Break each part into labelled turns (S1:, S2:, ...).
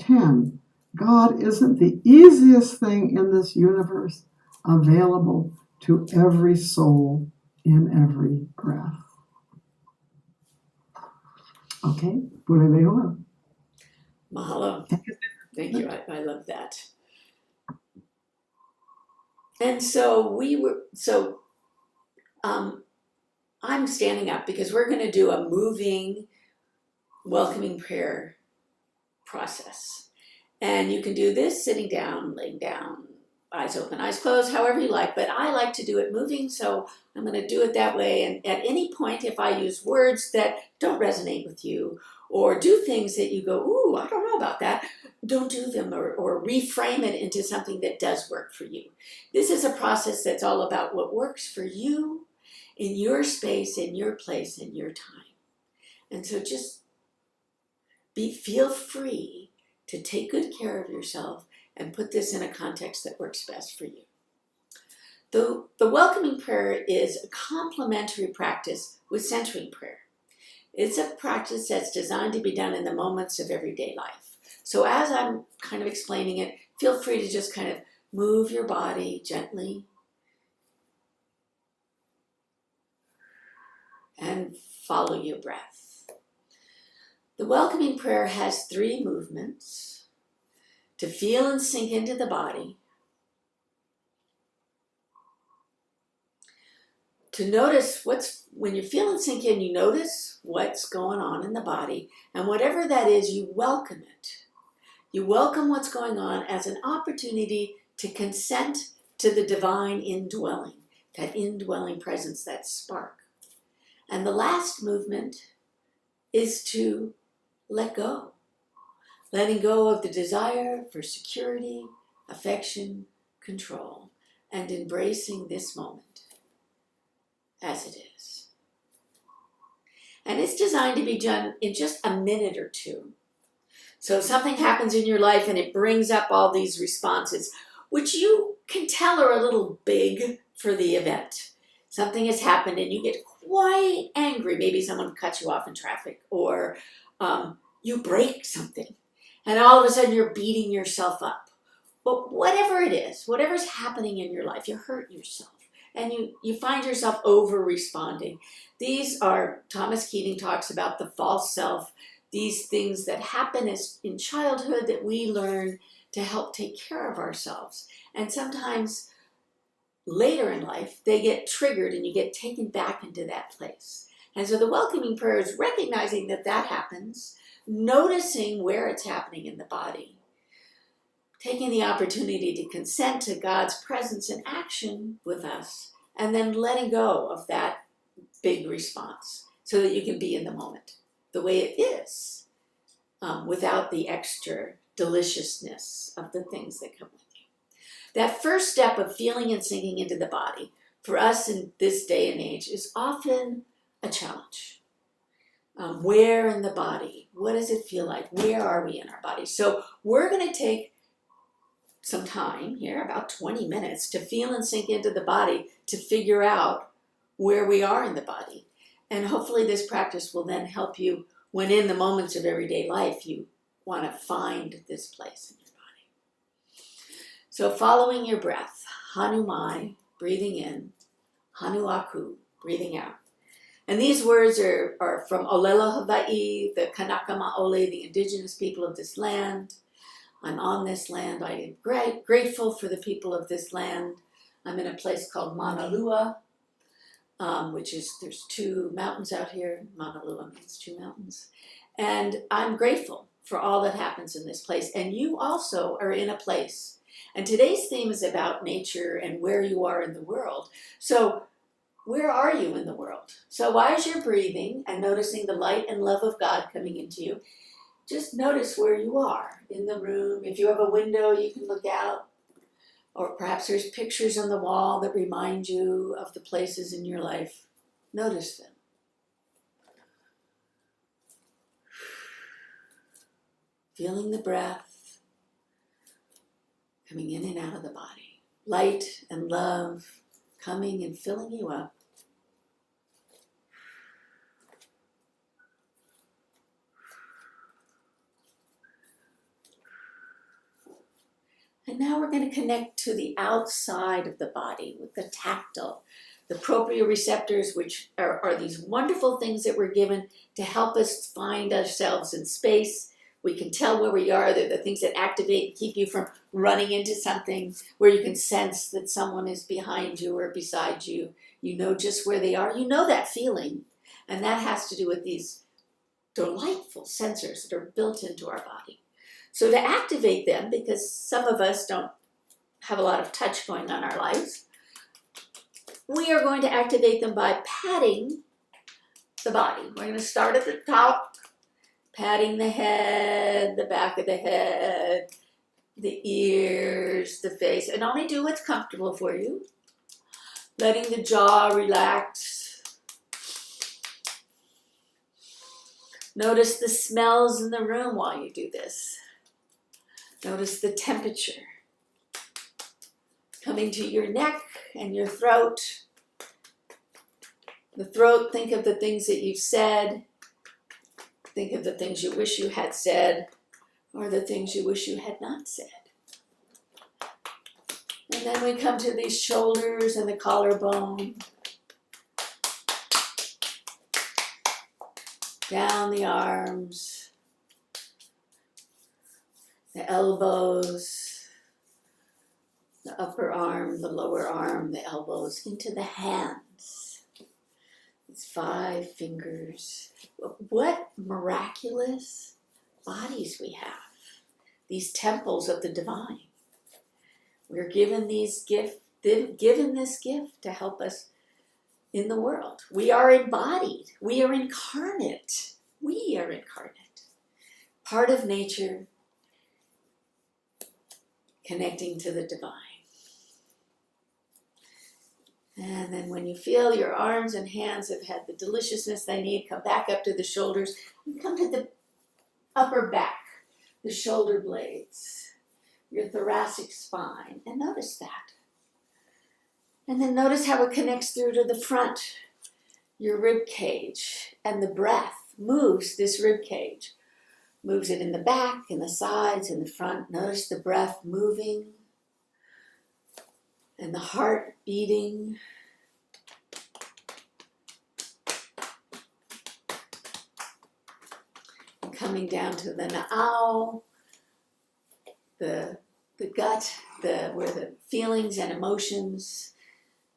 S1: pretend God isn't the easiest thing in this universe available to every soul in every breath. Okay,
S2: Mahalo. Thank you. I love that. And so I'm standing up because we're going to do a moving, welcoming prayer process. And you can do this sitting down, laying down, eyes open, eyes closed, however you like. But I like to do it moving, so I'm going to do it that way. And at any point, if I use words that don't resonate with you or do things that you go, ooh, I don't know about that, don't do them or reframe it into something that does work for you. This is a process that's all about what works for you in your space, in your place, in your time. And so just feel free to take good care of yourself and put this in a context that works best for you. The welcoming prayer is a complementary practice with centering prayer. It's a practice that's designed to be done in the moments of everyday life. So as I'm kind of explaining it, feel free to just kind of move your body gently and follow your breath. The welcoming prayer has 3 movements: to feel and sink into the body, to notice when you feel and sink in, you notice what's going on in the body, and whatever that is, you welcome it. You welcome what's going on as an opportunity to consent to the divine indwelling, that indwelling presence, that spark. And the last movement is to let go. Letting go of the desire for security, affection, control, and embracing this moment as it is. And it's designed to be done in just a minute or 2. So something happens in your life and it brings up all these responses, which you can tell are a little big for the event. Something has happened and you get quite angry. Maybe someone cuts you off in traffic, or you break something. And all of a sudden you're beating yourself up. But whatever it is, whatever's happening in your life, you hurt yourself. And you find yourself over-responding. These are, Thomas Keating talks about the false self, these things that happen in childhood that we learn to help take care of ourselves. And sometimes later in life, they get triggered and you get taken back into that place. And so the welcoming prayer is recognizing that happens, noticing where it's happening in the body, taking the opportunity to consent to God's presence and action with us, and then letting go of that big response so that you can be in the moment the way it is, without the extra deliciousness of the things that come with you. That first step of feeling and sinking into the body, for us in this day and age, is often a challenge. Where in the body? What does it feel like? Where are we in our body? So we're going to take some time here, about 20 minutes, to feel and sink into the body to figure out where we are in the body. And hopefully this practice will then help you when in the moments of everyday life you want to find this place in your body. So following your breath, Hanumai, breathing in, Hanuaku, breathing out. And these words are from Olela, Hawaii, the Kanaka Maoli, the indigenous people of this land. I'm on this land. I am grateful for the people of this land. I'm in a place called Manalua, which is, there's 2 mountains out here. Manalua means 2 mountains. And I'm grateful for all that happens in this place. And you also are in a place. And today's theme is about nature and where you are in the world. So where are you in the world? So as you're breathing and noticing the light and love of God coming into you, just notice where you are in the room. If you have a window, you can look out. Or perhaps there's pictures on the wall that remind you of the places in your life. Notice them. Feeling the breath coming in and out of the body. Light and love coming and filling you up. And now we're going to connect to the outside of the body with the tactile. The proprioceptors, which are these wonderful things that we're given to help us find ourselves in space. We can tell where we are. They're the things that activate and keep you from running into something, where you can sense that someone is behind you or beside you. You know just where they are. You know that feeling. And that has to do with these delightful sensors that are built into our body. So to activate them, because some of us don't have a lot of touch going on in our lives, we are going to activate them by patting the body. We're going to start at the top, patting the head, the back of the head, the ears, the face, and only do what's comfortable for you. Letting the jaw relax. Notice the smells in the room while you do this. Notice the temperature. Coming to your neck and your throat. The throat, think of the things that you've said. Think of the things you wish you had said, or the things you wish you had not said. And then we come to these shoulders and the collarbone. Down the arms. The elbows. The upper arm, the lower arm, the elbows, into the hands. These 5 fingers. What miraculous bodies we have. These temples of the divine. We're given this gift to help us in the world. We are embodied. We are incarnate. We are incarnate. Part of nature, connecting to the divine. And then when you feel your arms and hands have had the deliciousness they need, come back up to the shoulders and come to the upper back, the shoulder blades, your thoracic spine, and notice that. And then notice how it connects through to the front, your rib cage, and the breath moves this rib cage. Moves it in the back, in the sides, in the front. Notice the breath moving and the heart beating. And coming down to the na'au, the gut, where the feelings and emotions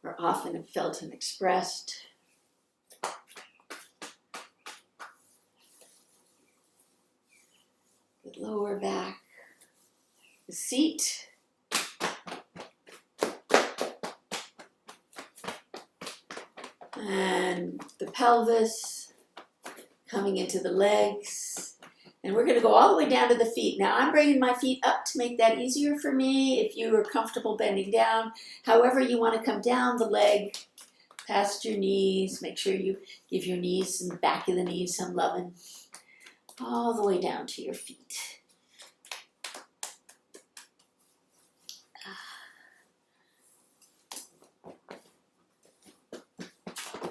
S2: are often felt and expressed. The lower back, the seat, and the pelvis, coming into the legs. And we're going to go all the way down to the feet. Now I'm bringing my feet up to make that easier for me. If you are comfortable bending down, however you want to come down the leg, past your knees. Make sure you give your knees and the back of the knees some loving. All the way down to your feet.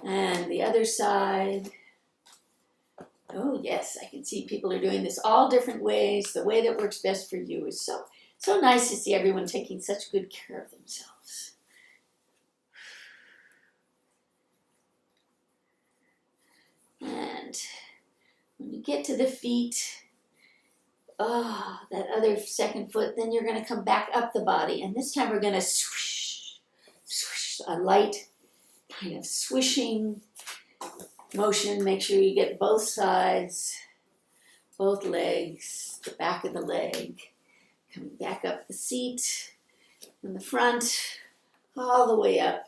S2: And the other side. Oh yes, I can see people are doing this all different ways. The way that works best for you is so nice to see everyone taking such good care of themselves. And when you get to the feet, that other second foot, then you're going to come back up the body. And this time we're going to swish, swish, a light kind of swishing motion. Make sure you get both sides, both legs, the back of the leg, coming back up the seat in the front, all the way up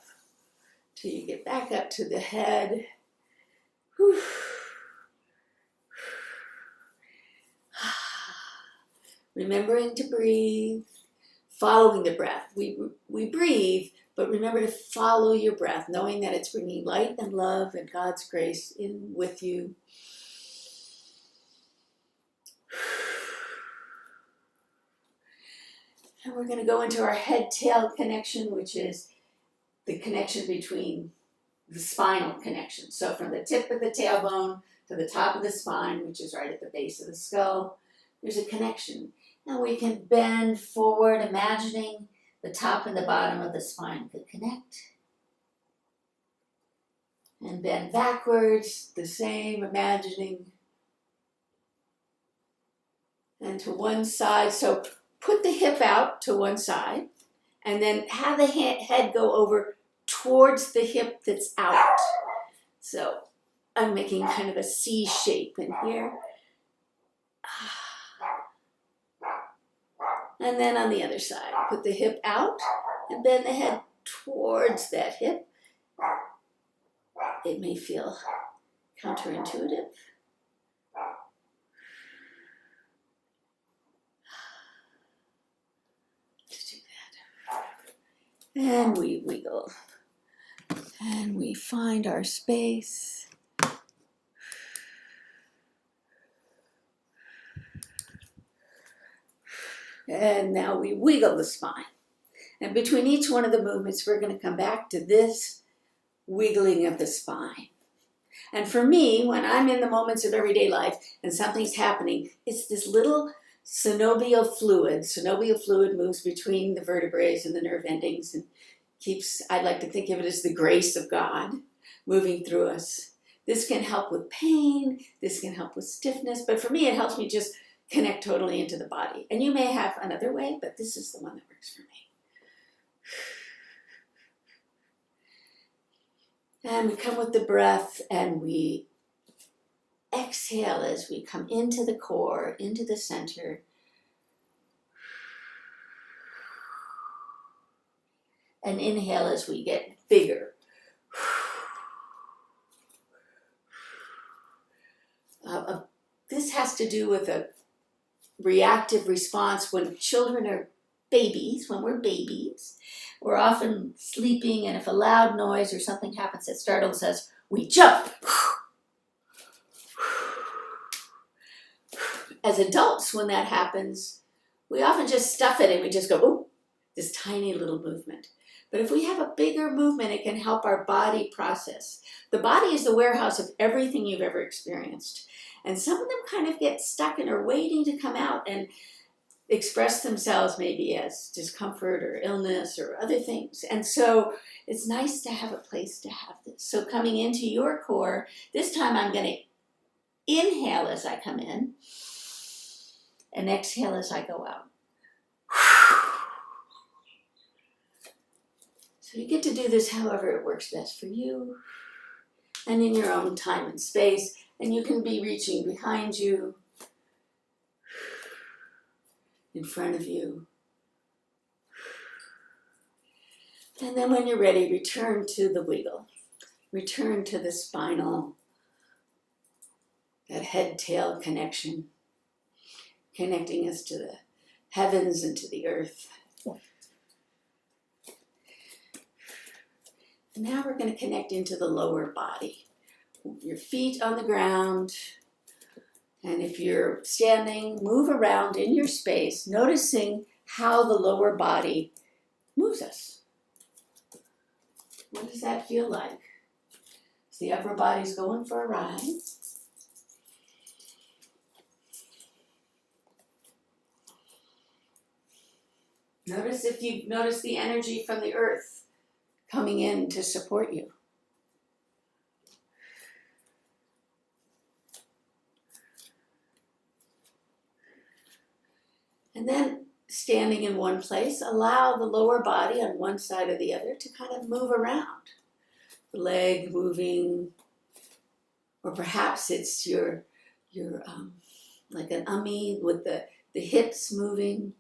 S2: till you get back up to the head. Whew. Remembering to breathe, following the breath. We breathe, but remember to follow your breath, knowing that it's bringing light and love and God's grace in with you. And we're going to go into our head-tail connection, which is the connection between the spinal connection. So from the tip of the tailbone to the top of the spine, which is right at the base of the skull, there's a connection. Now we can bend forward, imagining the top and the bottom of the spine could connect. And bend backwards, the same, imagining. And to one side, so put the hip out to one side, and then have the head go over towards the hip that's out. So I'm making kind of a C shape in here. And then on the other side, put the hip out and bend the head towards that hip. It may feel counterintuitive. Just do that. And we wiggle. And we find our space. And now we wiggle the spine. And between each one of the movements, we're going to come back to this wiggling of the spine. And for me, when I'm in the moments of everyday life and something's happening, it's this little synovial fluid. Synovial fluid moves between the vertebrae and the nerve endings and keeps, I like to think of it as the grace of God moving through us. This can help with pain. This can help with stiffness. But for me, it helps me just connect totally into the body. And you may have another way, but this is the one that works for me. And we come with the breath and we exhale as we come into the core, into the center. And inhale as we get bigger. This has to do with a reactive response when children are babies, when we're babies. We're often sleeping, and if a loud noise or something happens that startles us, we jump. As adults, when that happens, we often just stuff it and we just go, oh, this tiny little movement. But if we have a bigger movement, it can help our body process. The body is the warehouse of everything you've ever experienced. And some of them kind of get stuck and are waiting to come out and express themselves maybe as discomfort or illness or other things. And so it's nice to have a place to have this. So coming into your core, this time I'm going to inhale as I come in and exhale as I go out. So you get to do this however it works best for you and in your own time and space. And you can be reaching behind you, in front of you. And then when you're ready, return to the wiggle. Return to the spinal, that head-tail connection, connecting us to the heavens and to the earth. And now we're going to connect into the lower body. Your feet on the ground. And if you're standing, move around in your space, noticing how the lower body moves us. What does that feel like? Is the upper body's going for a ride? Notice if you notice the energy from the earth coming in to support you. And then standing in one place, allow the lower body on one side or the other to kind of move around. The leg moving, or perhaps it's your like an ummi with the hips moving.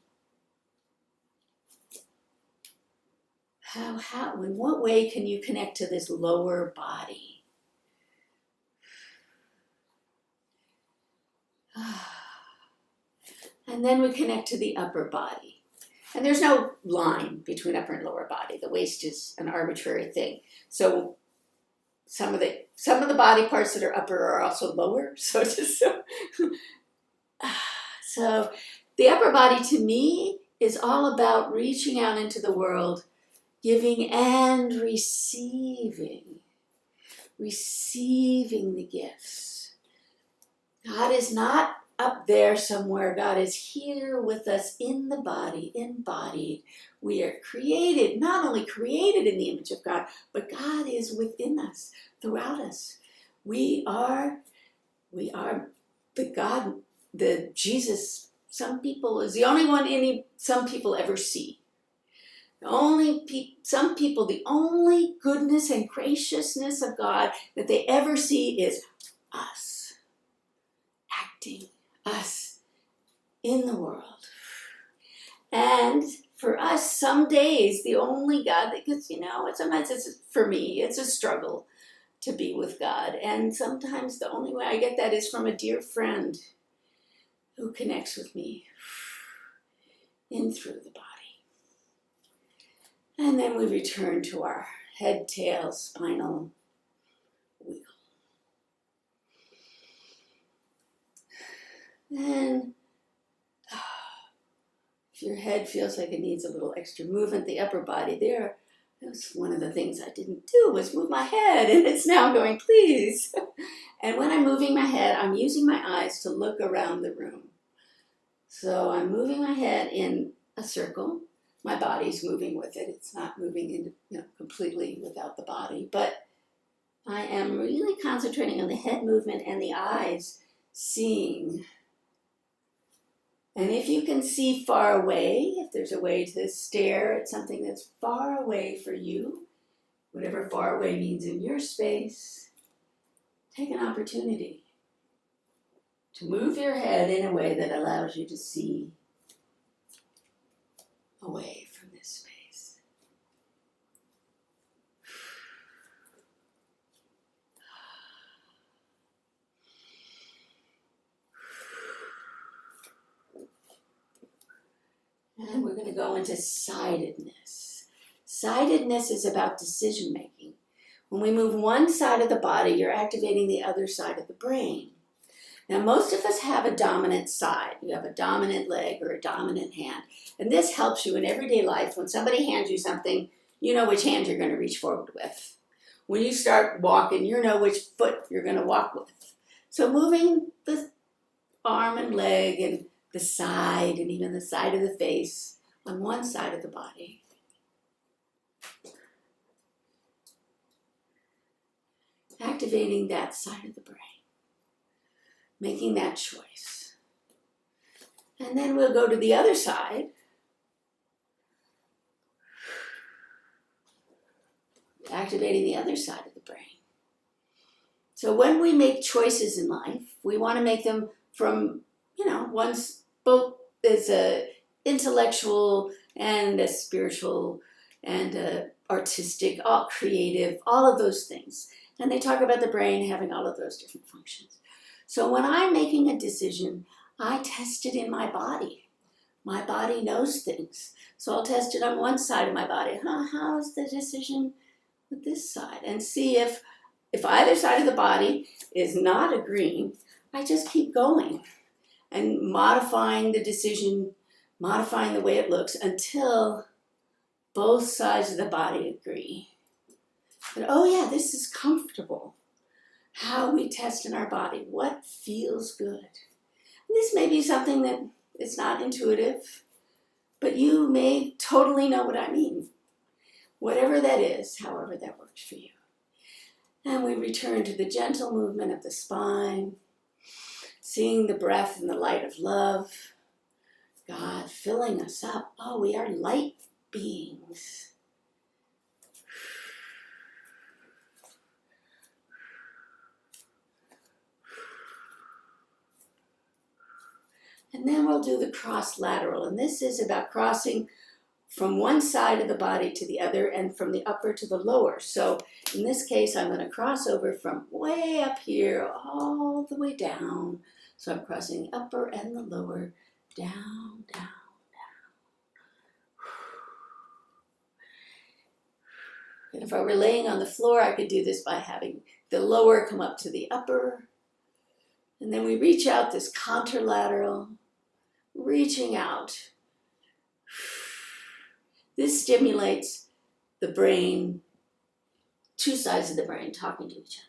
S2: In what way can you connect to this lower body? And then we connect to the upper body. And there's no line between upper and lower body. The waist is an arbitrary thing. So some of the body parts that are upper are also lower. So the upper body to me is all about reaching out into the world, giving and receiving the gifts. God is not up there somewhere. God is here with us in the body, embodied. We are created, not only created in the image of God, but God is within us, throughout us. We are the God, the Jesus, some people is the only one some people ever see. Some people, the only goodness and graciousness of God that they ever see is us, acting, us in the world. And for us, some days, the only God that, because, sometimes for me, it's a struggle to be with God. And sometimes the only way I get that is from a dear friend who connects with me in through the body. And then we return to our head, tail, spinal wiggle. And if your head feels like it needs a little extra movement, the upper body there, that's one of the things I didn't do was move my head, and it's now going, please. And when I'm moving my head, I'm using my eyes to look around the room. So I'm moving my head in a circle. My body's moving with it. It's not moving completely without the body, but I am really concentrating on the head movement and the eyes seeing. And if you can see far away, if there's a way to stare at something that's far away for you, whatever far away means in your space, take an opportunity to move your head in a way that allows you to see away from this space. And we're going to go into sidedness. Sidedness is about decision making. When we move one side of the body, you're activating the other side of the brain. Now, most of us have a dominant side. You have a dominant leg or a dominant hand. And this helps you in everyday life. When somebody hands you something, you know which hand you're going to reach forward with. When you start walking, you know which foot you're going to walk with. So moving the arm and leg and the side and even the side of the face on one side of the body. Activating that side of the brain. Making that choice. And then we'll go to the other side. Activating the other side of the brain. So when we make choices in life, we want to make them from, one's both as a intellectual and a spiritual and a artistic, all creative, all of those things. And they talk about the brain having all of those different functions. So when I'm making a decision, I test it in my body. My body knows things. So I'll test it on one side of my body. How's the decision with this side? And see if either side of the body is not agreeing, I just keep going and modifying the decision, modifying the way it looks until both sides of the body agree. But, oh yeah, this is comfortable. How we test in our body, what feels good. And this may be something that is not intuitive, but you may totally know what I mean. Whatever that is, however that works for you. And we return to the gentle movement of the spine, seeing the breath and the light of love. God filling us up. Oh, we are light beings. And then we'll do the cross lateral. And this is about crossing from one side of the body to the other and from the upper to the lower. So in this case, I'm going to cross over from way up here all the way down. So I'm crossing the upper and the lower, down, down, down. And if I were laying on the floor, I could do this by having the lower come up to the upper. And then we reach out this contralateral, reaching out. This stimulates the brain, two sides of the brain talking to each other.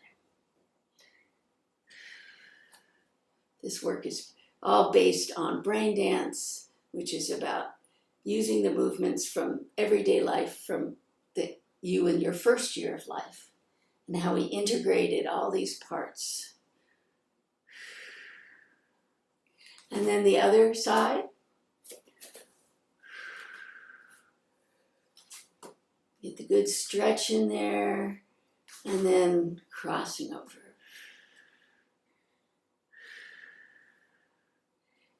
S2: This work is all based on BrainDance, which is about using the movements from everyday life from you in your first year of life, and how we integrated all these parts. And then the other side. Get the good stretch in there, and then crossing over.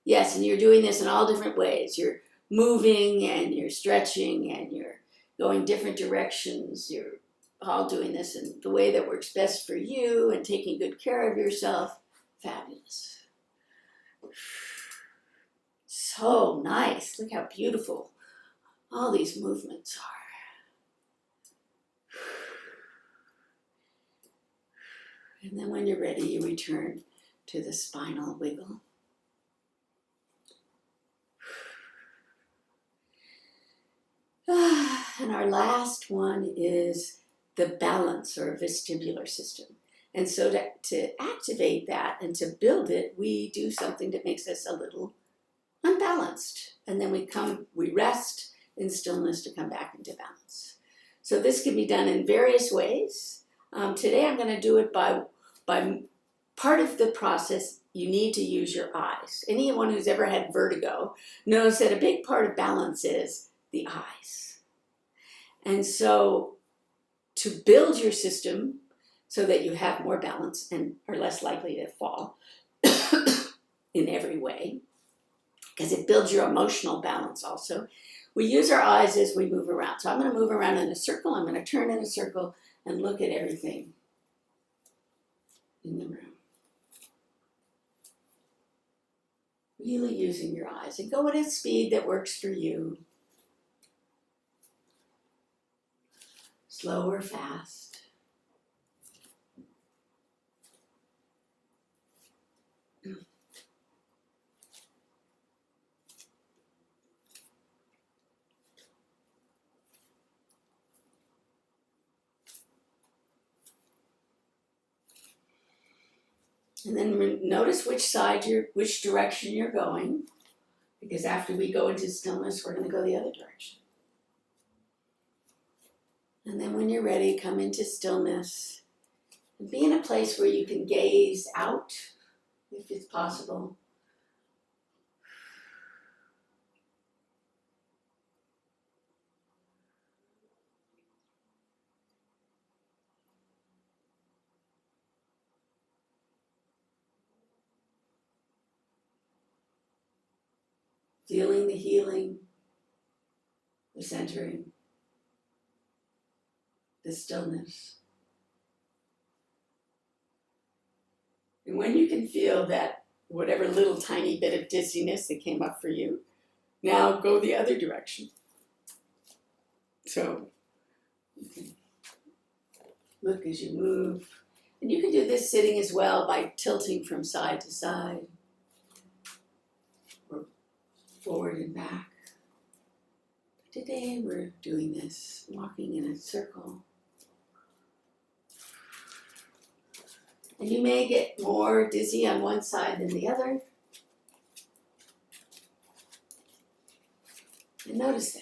S2: Yes, and you're doing this in all different ways. You're moving and you're stretching and you're going different directions. You're all doing this in the way that works best for you and taking good care of yourself. Fabulous. So nice. Look how beautiful all these movements are. And then when you're ready, you return to the spinal wiggle. And our last one is the balance or vestibular system. And so to activate that and to build it, we do something that makes us a little unbalanced. And then we rest in stillness to come back into balance. So this can be done in various ways. Today I'm going to do it by part of the process. You need to use your eyes. Anyone who's ever had vertigo knows that a big part of balance is the eyes. And so to build your system so that you have more balance and are less likely to fall in every way, because it builds your emotional balance also, we use our eyes as we move around. So I'm going to move around in a circle. I'm going to turn in a circle and look at everything in the room. Really using your eyes, and go at a speed that works for you. Slow or fast. And then notice which direction you're going, because after we go into stillness, we're going to go the other direction. And then when you're ready, come into stillness and be in a place where you can gaze out, if it's possible. Feeling the healing, the centering, the stillness. And when you can feel that whatever little tiny bit of dizziness that came up for you, now go the other direction. So you can look as you move. And you can do this sitting as well by tilting from side to side or forward and back. Today we're doing this, walking in a circle. And you may get more dizzy on one side than the other. And notice that.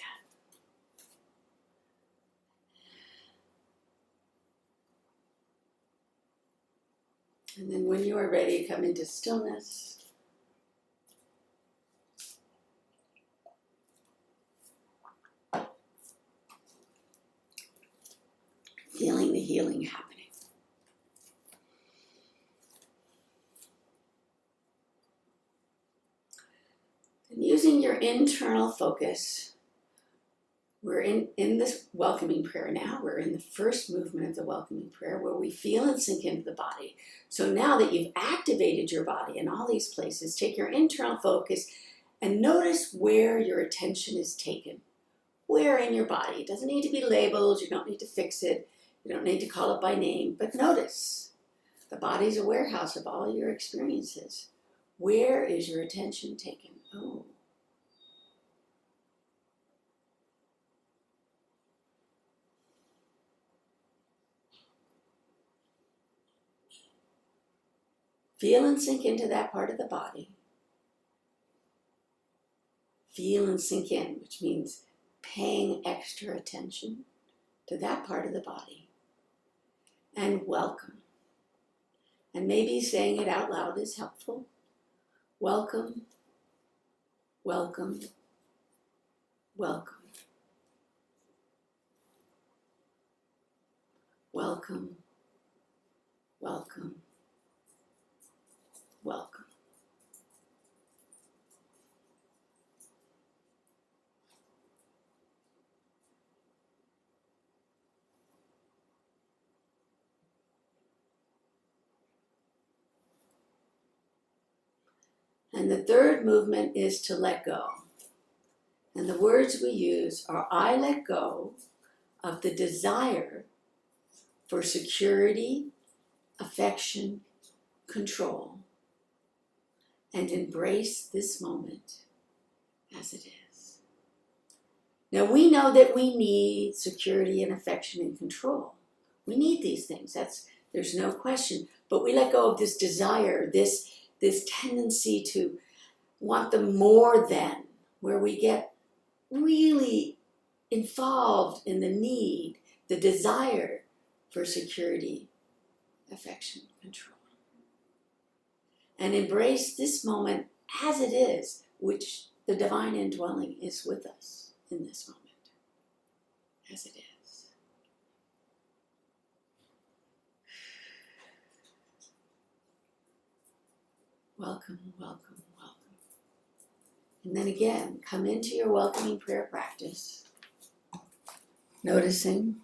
S2: And then when you are ready, come into stillness. Feeling the healing happening. And using your internal focus, we're in this welcoming prayer now. We're in the first movement of the welcoming prayer where we feel and sink into the body. So now that you've activated your body in all these places, take your internal focus and notice where your attention is taken. Where in your body. It doesn't need to be labeled. You don't need to fix it. You don't need to call it by name. But notice. The body's a warehouse of all your experiences. Where is your attention taken? Oh. Feel and sink into that part of the body. feel and sink in, which means paying extra attention to that part of the body. And welcome. And maybe saying it out loud is helpful. Welcome, welcome, welcome. Welcome, welcome, welcome. And the third movement is to let go. And the words we use are, I let go of the desire for security, affection, control, and embrace this moment as it is. Now we know that we need security and affection and control. We need these things, there's no question. But we let go of this desire, this tendency to want the more than, where we get really involved in the need, the desire for security, affection, control. And embrace this moment as it is, which the divine indwelling is with us in this moment, as it is. Welcome, welcome, welcome. And then again, come into your welcoming prayer practice, noticing